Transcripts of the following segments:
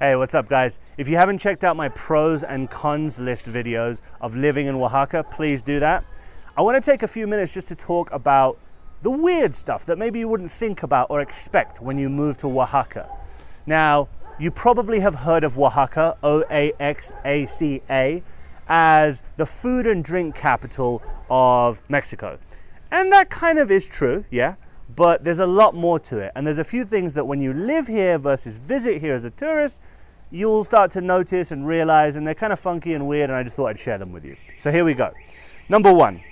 Hey, what's up guys? If you haven't checked out my pros and cons list videos of living in Oaxaca, please do that. I want to take a few minutes just to talk about the weird stuff that maybe you wouldn't think about or expect when you move to Oaxaca. Now, you probably have heard of Oaxaca, O-A-X-A-C-A, as the food and drink capital of Mexico. And that kind of is true, yeah, but there's a lot more to it. And there's a few things that when you live here versus visit here as a tourist, you'll start to notice and realize, and they're kind of funky and weird, and I just thought I'd share them with you. So here we go. Number one,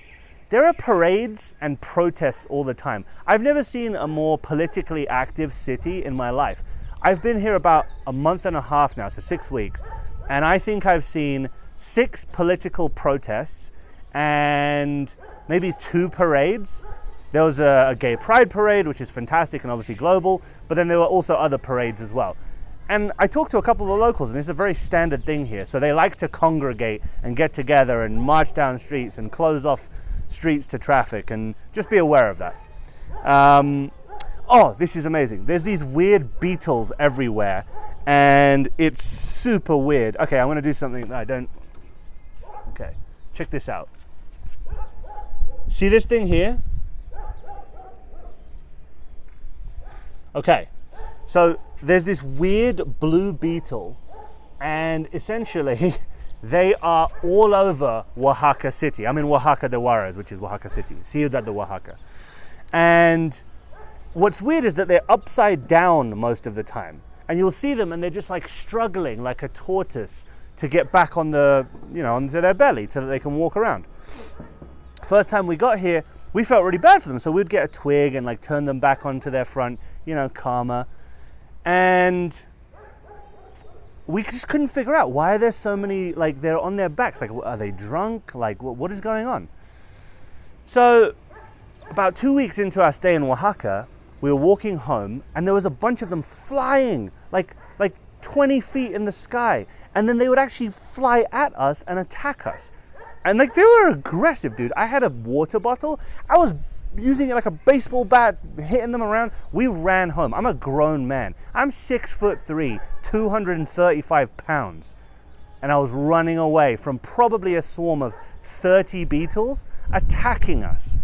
there are parades and protests all the time. I've never seen a more politically active city in my life. I've been here about a month and a half now, so 6 weeks, and I think I've seen 6 political protests and maybe 2 parades. There was a gay pride parade, which is fantastic and obviously global, but then there were also other parades as well. And I talked to a couple of the locals, and it's a very standard thing here. So they like to congregate and get together and march down streets and close off streets to traffic, and just be aware of that. Oh, this is amazing. There's these weird beetles everywhere, and it's super weird. Okay, I'm gonna do something that I don't... Okay, check this out. See this thing here? Okay, so there's this weird blue beetle, and essentially they are all over Oaxaca City. I'm in Oaxaca de Juarez, which is Oaxaca City, Ciudad de Oaxaca. And what's weird is that they're upside down most of the time. And you'll see them and they're just like struggling like a tortoise to get back on the, onto their belly so that they can walk around. First time we got here, we felt really bad for them. So we'd get a twig and like turn them back onto their front, karma. And we just couldn't figure out why there's so many, like they're on their backs. Like, are they drunk? Like, what is going on? So about 2 weeks into our stay in Oaxaca, we were walking home and there was a bunch of them flying like 20 feet in the sky. And then they would actually fly at us and attack us. And like they were aggressive, dude. I had a water bottle. I was using it like a baseball bat, hitting them around. We ran home. I'm a grown man. I'm 6'3", 235 pounds. And I was running away from probably a swarm of 30 beetles attacking us.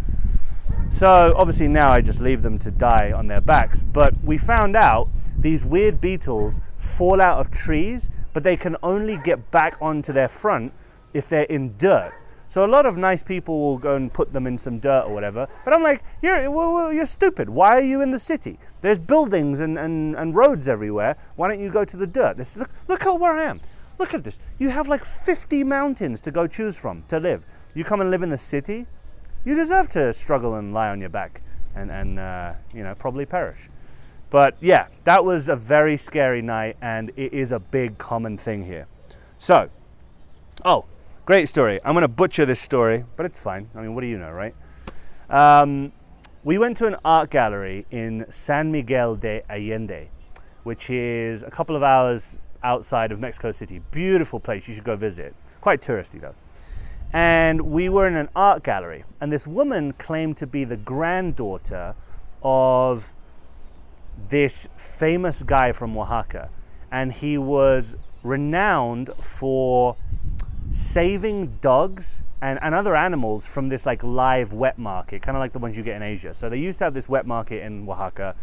So obviously now I just leave them to die on their backs. But we found out these weird beetles fall out of trees, but they can only get back onto their front if they're in dirt. So a lot of nice people will go and put them in some dirt or whatever. But I'm like, you're stupid. Why are you in the city? There's buildings and roads everywhere. Why don't you go to the dirt? Look at where I am. Look at this. You have like 50 mountains to go choose from to live. You come and live in the city, you deserve to struggle and lie on your back and probably perish. But yeah, that was a very scary night, and it is a big common thing here. So, great story. I'm going to butcher this story, but it's fine. I mean, what do you know, right? We went to an art gallery in San Miguel de Allende, which is a couple of hours outside of Mexico City. Beautiful place. You should go visit. Quite touristy, though. And we were in an art gallery, and this woman claimed to be the granddaughter of this famous guy from Oaxaca. And he was renowned for saving dogs and other animals from this like live wet market, kind of like the ones you get in Asia. So they used to have this wet market in Oaxaca.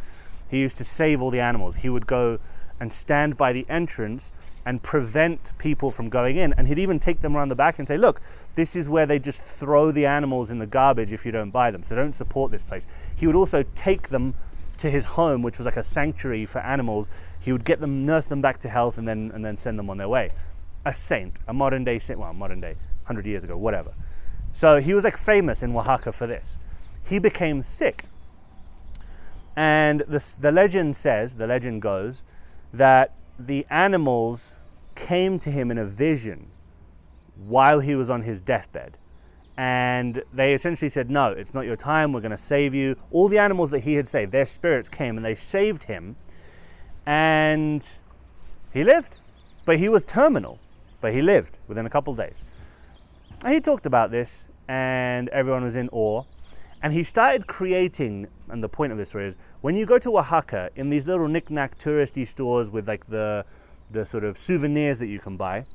He used to save all the animals. He would go and stand by the entrance and prevent people from going in, and he'd even take them around the back and say, look, this is where they just throw the animals in the garbage if you don't buy them, so don't support this place. He would also take them to his home, which was like a sanctuary for animals. He would get them, nurse them back to health, and then send them on their way. A saint, a modern day saint, 100 years ago, whatever. So he was like famous in Oaxaca for this. He became sick. And the legend goes that the animals came to him in a vision while he was on his deathbed. And they essentially said, no, it's not your time, we're going to save you. All the animals that he had saved, their spirits came and they saved him. And he lived. But he was terminal. But he lived within a couple of days. And he talked about this, and everyone was in awe. And he started creating, and the point of this story is, when you go to Oaxaca, in these little knick-knack touristy stores with like the sort of souvenirs that you can buy,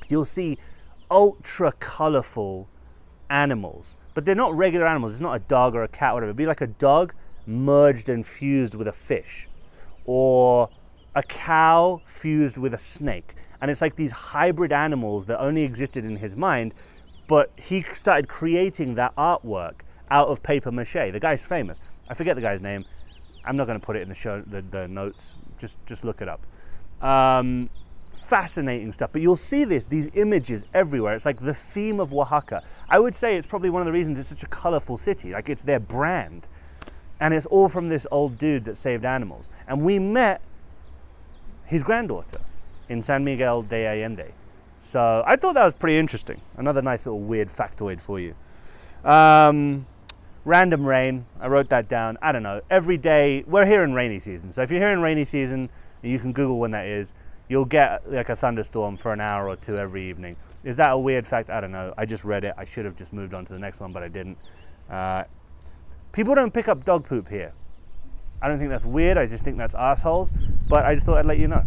you'll see ultra colorful animals, but they're not regular animals. It's not a dog or a cat or whatever. It'd be like a dog merged and fused with a fish, or a cow fused with a snake. And it's like these hybrid animals that only existed in his mind, but he started creating that artwork out of paper mache. The guy's famous. I forget the guy's name. I'm not going to put it in the show, the notes. Just look it up. Fascinating stuff. But you'll see these images everywhere. It's like the theme of Oaxaca. I would say it's probably one of the reasons it's such a colorful city. Like, it's their brand. And it's all from this old dude that saved animals. And we met his granddaughter in San Miguel de Allende. So I thought that was pretty interesting. Another nice little weird factoid for you. Random rain, I wrote that down. I don't know, every day, we're here in rainy season. So if you're here in rainy season, you can Google when that is, you'll get like a thunderstorm for an hour or two every evening. Is that a weird fact? I don't know. I just read it. I should have just moved on to the next one, but I didn't. People don't pick up dog poop here. I don't think that's weird. I just think that's assholes. But I just thought I'd let you know.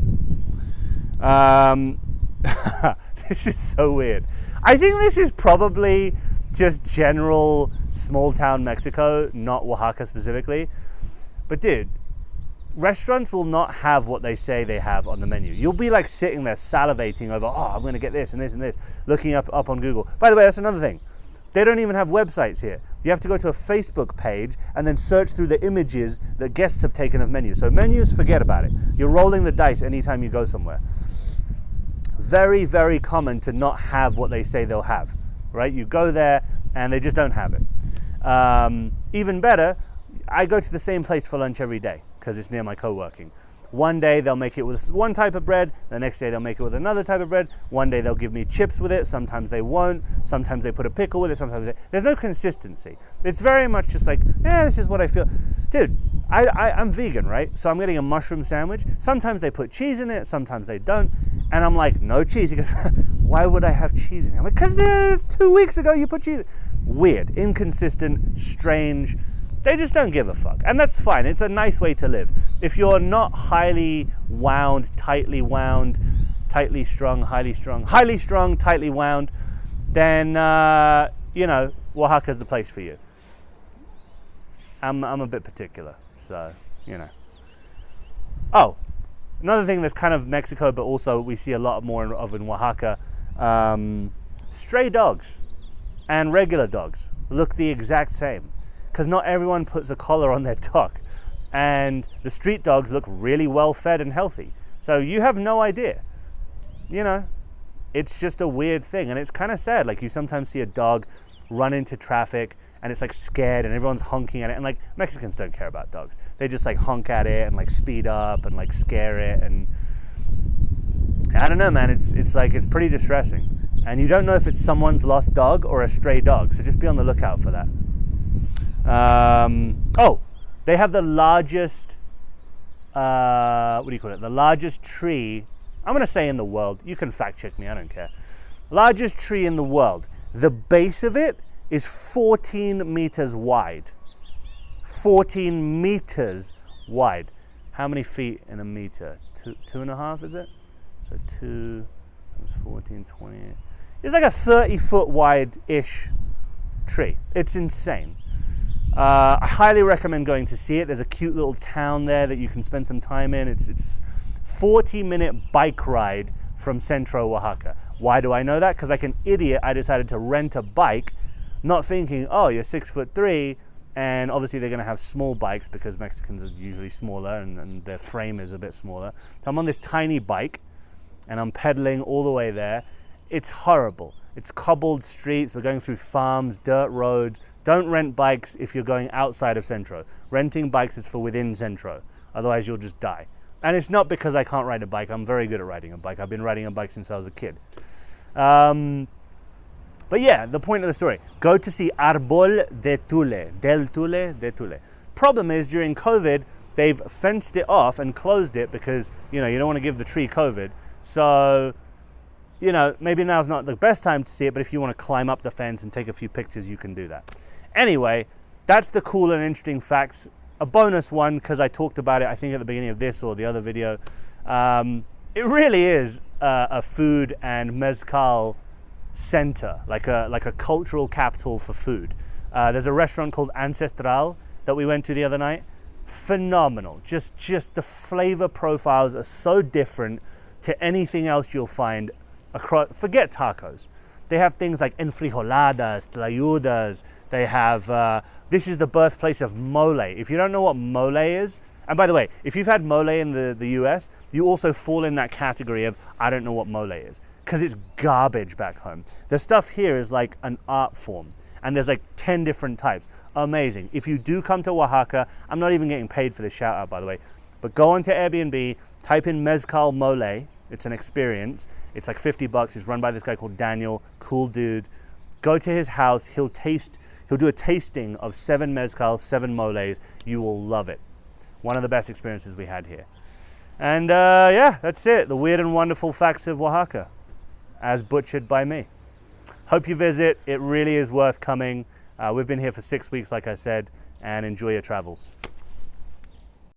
This is so weird. I think this is probably just general small town Mexico, not Oaxaca specifically. But dude, restaurants will not have what they say they have on the menu. You'll be like sitting there salivating over, oh, I'm going to get this and this and this, looking up on Google. By the way, that's another thing. They don't even have websites here. You have to go to a Facebook page and then search through the images that guests have taken of menus. So menus, forget about it. You're rolling the dice anytime you go somewhere. Very, very common to not have what they say they'll have, right? You go there and they just don't have it. Even better, I go to the same place for lunch every day because it's near my co-working. One day they'll make it with one type of bread, the next day they'll make it with another type of bread. One day they'll give me chips with it, sometimes they won't, sometimes they put a pickle with it, there's no consistency. It's very much just like, this is what I feel. Dude, I'm vegan, right? So I'm getting a mushroom sandwich. Sometimes they put cheese in it, sometimes they don't. And I'm like, no cheese. He goes, why would I have cheese in it? I'm like, because 2 weeks ago you put cheese in it. Weird, inconsistent, strange. They just don't give a fuck. And that's fine. It's a nice way to live. If you're not highly wound, tightly strung, tightly wound, then, Oaxaca's the place for you. I'm a bit particular, so, Oh, another thing that's kind of Mexico, but also we see a lot more of in Oaxaca, stray dogs and regular dogs look the exact same. Because not everyone puts a collar on their dog. And the street dogs look really well fed and healthy. So you have no idea. It's just a weird thing. And it's kind of sad. Like, you sometimes see a dog run into traffic and it's like scared and everyone's honking at it. And like, Mexicans don't care about dogs. They just like honk at it and like speed up and like scare it. And I don't know, man. It's like, it's pretty distressing. And you don't know if it's someone's lost dog or a stray dog. So just be on the lookout for that. They have the largest, the largest tree, I'm going to say in the world. You can fact check me, I don't care. Largest tree in the world. The base of it is 14 meters wide. 14 meters wide. How many feet in a meter? 2.5, is it? So 2 times 14, 20. It's like a 30-foot wide-ish tree. It's insane. I highly recommend going to see it. There's a cute little town there that you can spend some time in. It's 40-minute bike ride from Centro Oaxaca. Why do I know that? Because like an idiot, I decided to rent a bike, not thinking, oh, you're 6'3", and obviously they're going to have small bikes because Mexicans are usually smaller and their frame is a bit smaller. So I'm on this tiny bike and I'm pedaling all the way there. It's horrible. It's cobbled streets. We're going through farms, dirt roads. Don't rent bikes if you're going outside of Centro. Renting bikes is for within Centro. Otherwise, you'll just die. And it's not because I can't ride a bike. I'm very good at riding a bike. I've been riding a bike since I was a kid. But yeah, the point of the story. Go to see Árbol de Tule. Problem is, during COVID, they've fenced it off and closed it because, you don't want to give the tree COVID. So, maybe now's not the best time to see it, but if you want to climb up the fence and take a few pictures, you can do that. Anyway, that's the cool and interesting facts. A bonus one, because I talked about it, I think, at the beginning of this or the other video. it really is a food and mezcal center, like a cultural capital for food. There's a restaurant called Ancestral that we went to the other night. Phenomenal. Just the flavor profiles are so different to anything else you'll find across. Forget tacos. They have things like enfrijoladas, tlayudas. They have, this is the birthplace of mole. If you don't know what mole is, and by the way, if you've had mole in the US, you also fall in that category of, I don't know what mole is, because it's garbage back home. The stuff here is like an art form, and there's like 10 different types. Amazing. If you do come to Oaxaca, I'm not even getting paid for this shout out, by the way, but go onto Airbnb, type in mezcal mole. It's an experience. It's like $50. It's run by this guy called Daniel, cool dude. Go to his house. He'll do a tasting of 7 mezcals, 7 moles. You will love it. One of the best experiences we had here. And yeah, that's it. The weird and wonderful facts of Oaxaca, as butchered by me. Hope you visit. It really is worth coming. We've been here for 6 weeks, like I said, and enjoy your travels.